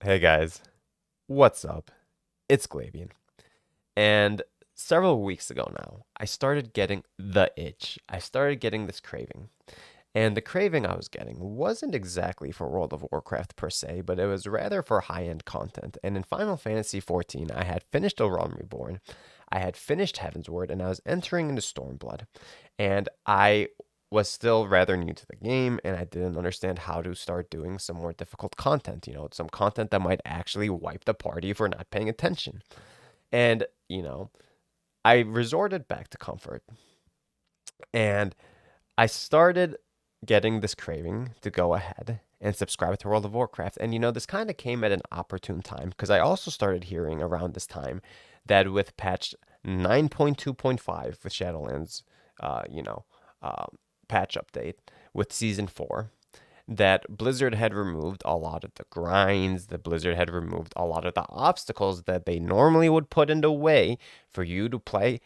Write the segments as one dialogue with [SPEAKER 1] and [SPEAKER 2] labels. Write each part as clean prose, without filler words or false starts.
[SPEAKER 1] Hey guys, what's up? It's Glavian. And several weeks ago now, I started getting the itch. I started getting this craving. And the craving I was getting wasn't exactly for World of Warcraft per se, but it was rather for high-end content. And in Final Fantasy XIV, I had finished A Realm Reborn, I had finished Heavensward, and I was entering into Stormblood. And I was still rather new to the game, and I didn't understand how to start doing some more difficult content, some content that might actually wipe the party if we're not paying attention. And, I resorted back to comfort. And I started getting this craving to go ahead and subscribe to World of Warcraft. And this kind of came at an opportune time because I also started hearing around this time that with patch 9.2.5 with Shadowlands, uh, you know, patch update with season 4, that Blizzard had removed a lot of the grinds, that Blizzard had removed a lot of the obstacles that they normally would put in the way for you to play,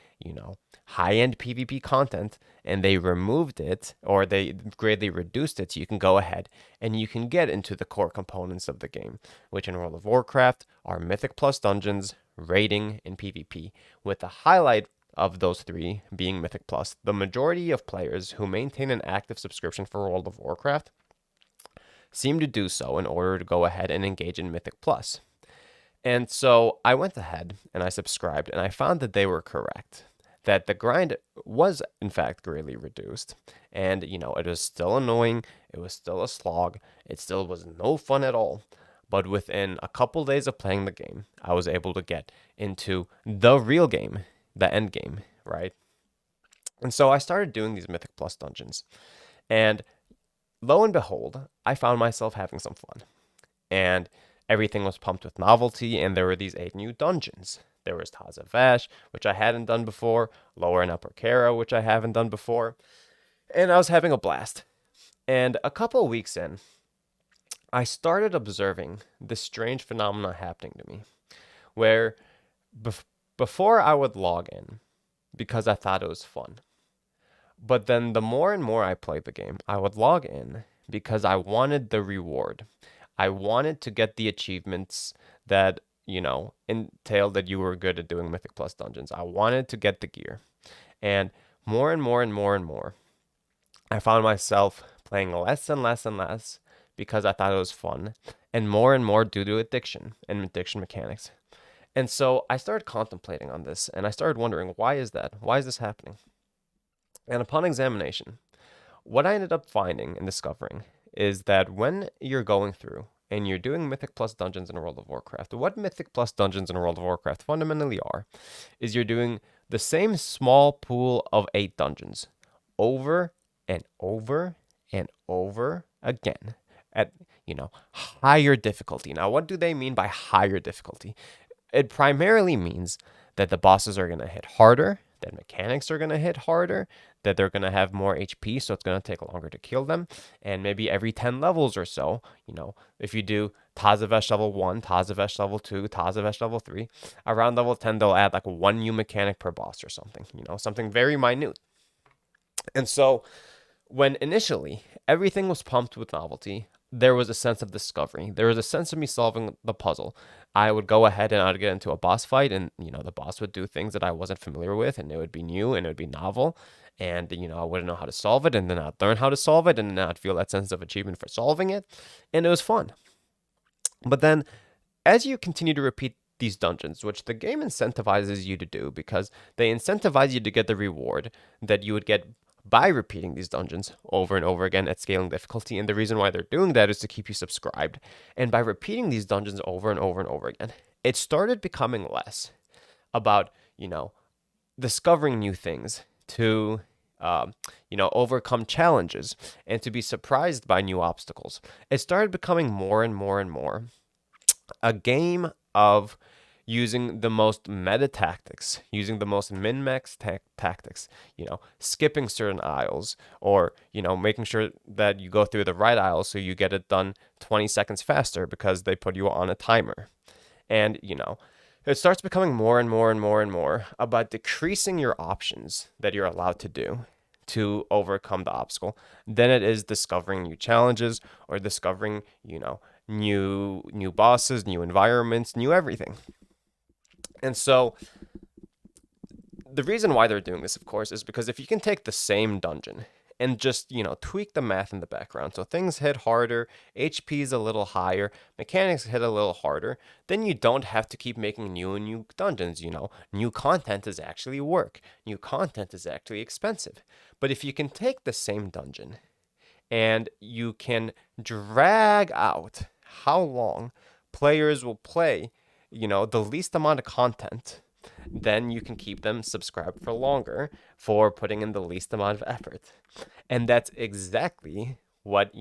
[SPEAKER 1] high-end PvP content, and they removed it or they greatly reduced it so you can go ahead and you can get into the core components of the game, which in World of Warcraft are Mythic Plus dungeons, raiding, and PvP, with the highlight of those three being Mythic Plus. The majority of players who maintain an active subscription for World of Warcraft seem to do so in order to go ahead and engage in Mythic Plus. And so I went ahead and I subscribed, and I found that they were correct. That the grind was, in fact, greatly reduced. And, it was still annoying. It was still a slog. It still was no fun at all. But within a couple days of playing the game, I was able to get into the real game, the end game, right? And so I started doing these Mythic Plus dungeons. And lo and behold, I found myself having some fun. And everything was pumped with novelty, and there were these 8 new dungeons. There was Tazavesh, which I hadn't done before, Lower and Upper Kara, which I haven't done before, and I was having a blast. And a couple of weeks in, I started observing this strange phenomenon happening to me, where bef- before I would log in because I thought it was fun. But then the more and more I played the game, I would log in because I wanted the reward. I wanted to get the achievements that, entailed that you were good at doing Mythic Plus dungeons. I wanted to get the gear. And more and more and more and more, I found myself playing less and less and less because I thought it was fun, and more due to addiction and addiction mechanics. And so I started contemplating on this, and I started wondering, why is that? Why is this happening? And upon examination, what I ended up finding and discovering is that when you're going through and you're doing Mythic Plus dungeons in World of Warcraft, what Mythic Plus dungeons in World of Warcraft fundamentally are is you're doing the same small pool of 8 dungeons over and over and over again at, higher difficulty. Now, what do they mean by higher difficulty? It primarily means that the bosses are going to hit harder, that mechanics are going to hit harder, that they're going to have more HP, so it's going to take longer to kill them. And maybe every 10 levels or so, if you do Tazavesh level 1, Tazavesh level 2, Tazavesh level 3, around level 10, they'll add like 1 new mechanic per boss or something, something very minute. And so when initially everything was pumped with novelty, there was a sense of discovery. There was a sense of me solving the puzzle. I would go ahead and I'd get into a boss fight, and the boss would do things that I wasn't familiar with, and it would be new and it would be novel, and I wouldn't know how to solve it, and then I'd learn how to solve it, and then I'd feel that sense of achievement for solving it, and it was fun. But then, as you continue to repeat these dungeons, which the game incentivizes you to do because they incentivize you to get the reward that you would get by repeating these dungeons over and over again at scaling difficulty. And the reason why they're doing that is to keep you subscribed. And by repeating these dungeons over and over and over again, it started becoming less about, discovering new things to, overcome challenges and to be surprised by new obstacles. It started becoming more and more and more a game of using the most meta tactics, using the most min-max tactics, skipping certain aisles, or, making sure that you go through the right aisle so you get it done 20 seconds faster because they put you on a timer. And, it starts becoming more and more and more and more about decreasing your options that you're allowed to do to overcome the obstacle than it is discovering new challenges or discovering, new bosses, new environments, new everything. And so the reason why they're doing this, of course, is because if you can take the same dungeon and just, tweak the math in the background so things hit harder, HP is a little higher, mechanics hit a little harder, then you don't have to keep making new and new dungeons. New content is actually work. New content is actually expensive. But if you can take the same dungeon and you can drag out how long players will play, the least amount of content, then you can keep them subscribed for longer for putting in the least amount of effort. And that's exactly what,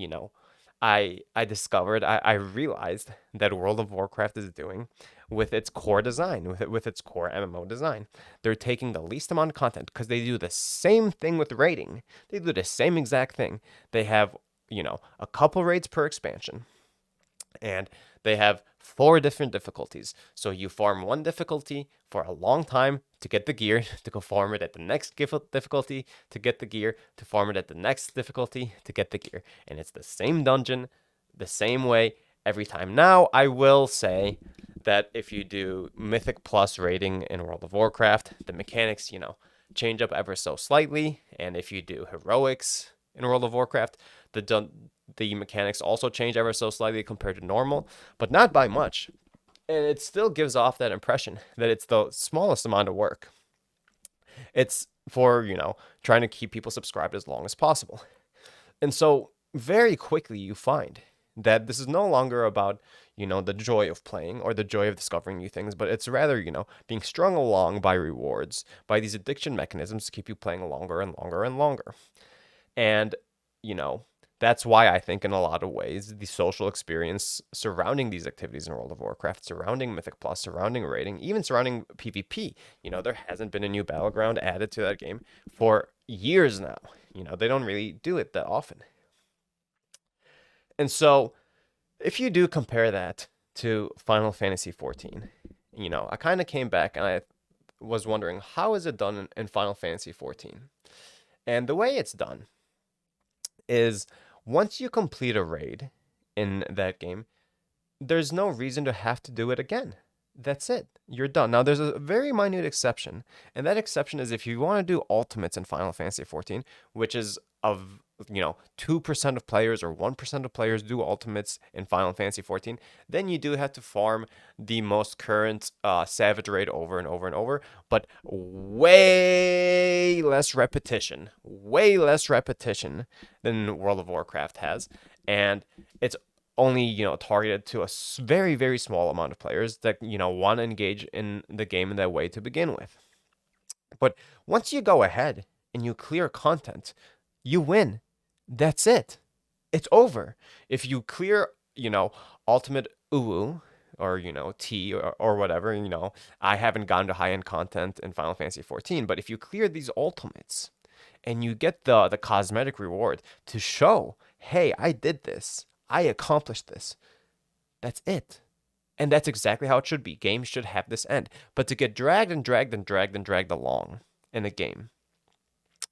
[SPEAKER 1] I discovered, I realized that World of Warcraft is doing with its core design, with its core MMO design. They're taking the least amount of content because they do the same thing with raiding. They do the same exact thing. They have, a couple raids per expansion. And they have 4 different difficulties. So you farm one difficulty for a long time to get the gear, to go farm it at the next difficulty to get the gear, to farm it at the next difficulty to get the gear. And it's the same dungeon, the same way every time. Now, I will say that if you do Mythic Plus rating in World of Warcraft, the mechanics, change up ever so slightly. And if you do Heroics in World of Warcraft, the mechanics also change ever so slightly compared to normal, but not by much. And it still gives off that impression that it's the smallest amount of work. It's for, trying to keep people subscribed as long as possible. And so very quickly you find that this is no longer about, the joy of playing or the joy of discovering new things, but it's rather, being strung along by rewards, by these addiction mechanisms to keep you playing longer and longer and longer. And, that's why I think in a lot of ways, the social experience surrounding these activities in World of Warcraft, surrounding Mythic Plus, surrounding raiding, even surrounding PvP, there hasn't been a new battleground added to that game for years now. They don't really do it that often. And so if you do compare that to Final Fantasy XIV, I kind of came back and I was wondering, how is it done in Final Fantasy XIV? And the way it's done is once you complete a raid in that game, there's no reason to have to do it again. That's it. You're done. Now, there's a very minute exception, and that exception is if you want to do ultimates in Final Fantasy XIV, which is of 2% of players or 1% of players do ultimates in Final Fantasy XIV, then you do have to farm the most current Savage raid over and over and over, but way less repetition than World of Warcraft has, and it's only targeted to a very, very small amount of players that want to engage in the game in that way to begin with. But once you go ahead and you clear content, you win. That's it. It's over. If you clear, ultimate uwu or T or whatever, I haven't gone to high-end content in Final Fantasy XIV, but if you clear these ultimates and you get the cosmetic reward to show, hey, I did this, I accomplished this, that's it. And that's exactly how it should be. Games should have this end. But to get dragged and dragged and dragged and dragged along in a game,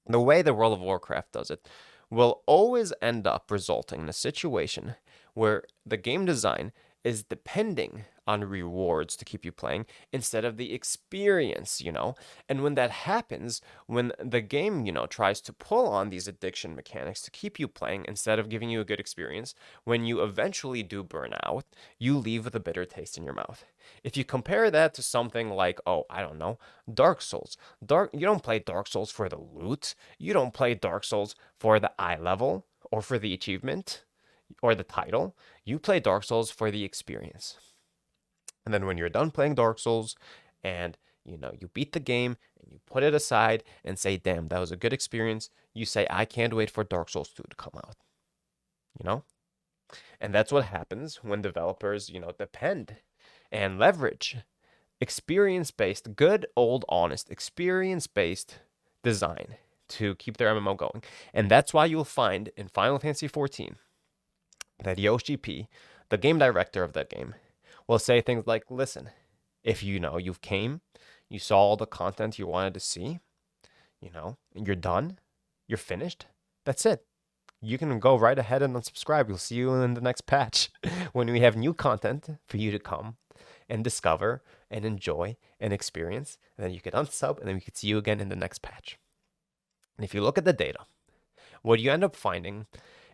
[SPEAKER 1] the way the World of Warcraft does it will always end up resulting in a situation where the game design is depending on rewards to keep you playing instead of the experience. And when that happens, when the game, tries to pull on these addiction mechanics to keep you playing instead of giving you a good experience, when you eventually do burn out, you leave with a bitter taste in your mouth. If you compare that to something like, I don't know, Dark Souls. You don't play Dark Souls for the loot. You don't play Dark Souls for the eye level or for the achievement or the title. You play Dark Souls for the experience. And then when you're done playing Dark Souls and you beat the game and you put it aside and say, damn, that was a good experience, you say, I can't wait for Dark Souls 2 to come out. And that's what happens when developers, depend and leverage experience-based, good, old, honest, experience-based design to keep their MMO going. And that's why you'll find in Final Fantasy XIV that Yoshi P, the game director of that game, will say things like, listen, if you've came, you saw all the content you wanted to see, and you're done, you're finished, that's it. you can go right ahead and unsubscribe. We'll see you in the next patch when we have new content for you to come and discover and enjoy and experience. And then you can unsub, and then we can see you again in the next patch. And if you look at the data, what you end up finding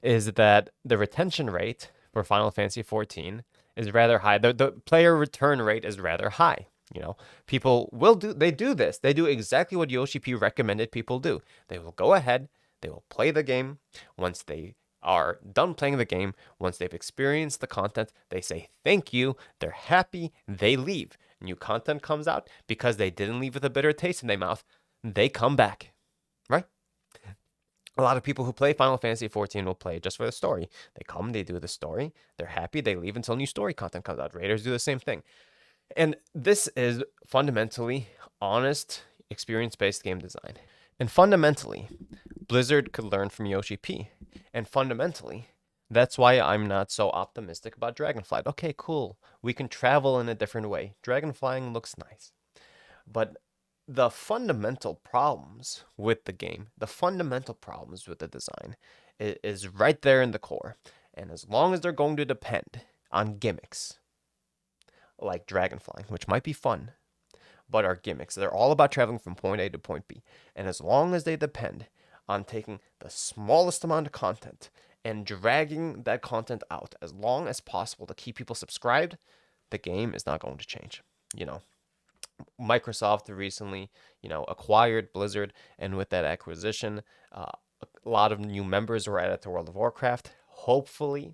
[SPEAKER 1] is that the retention rate for Final Fantasy XIV is rather high. The player return rate is rather high. You know, people will do this. They do exactly what Yoshi P recommended people do. They will go ahead, they will play the game. Once they are done playing the game, once they've experienced the content, they say thank you, they're happy, they leave. New content comes out because they didn't leave with a bitter taste in their mouth. They come back, right? A lot of people who play Final Fantasy XIV will play just for the story. They come, they do the story, they're happy, they leave until new story content comes out. Raiders do the same thing. And this is fundamentally honest, experience-based game design. And fundamentally, Blizzard could learn from Yoshi P. And fundamentally, that's why I'm not so optimistic about Dragonflight. Okay, cool. We can travel in a different way. Dragonflying looks nice. But the fundamental problems with the game, the fundamental problems with the design is right there in the core. And as long as they're going to depend on gimmicks, like dragonflying, which might be fun, but are gimmicks. They're all about traveling from point A to point B. And as long as they depend on taking the smallest amount of content and dragging that content out as long as possible to keep people subscribed, the game is not going to change. You know, Microsoft recently, acquired Blizzard, and with that acquisition, a lot of new members were added to World of Warcraft. Hopefully,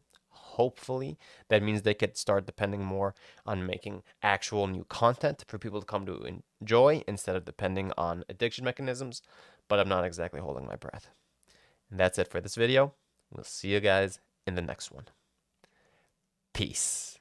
[SPEAKER 1] that means they could start depending more on making actual new content for people to come to enjoy instead of depending on addiction mechanisms, but I'm not exactly holding my breath. And that's it for this video. We'll see you guys in the next one. Peace.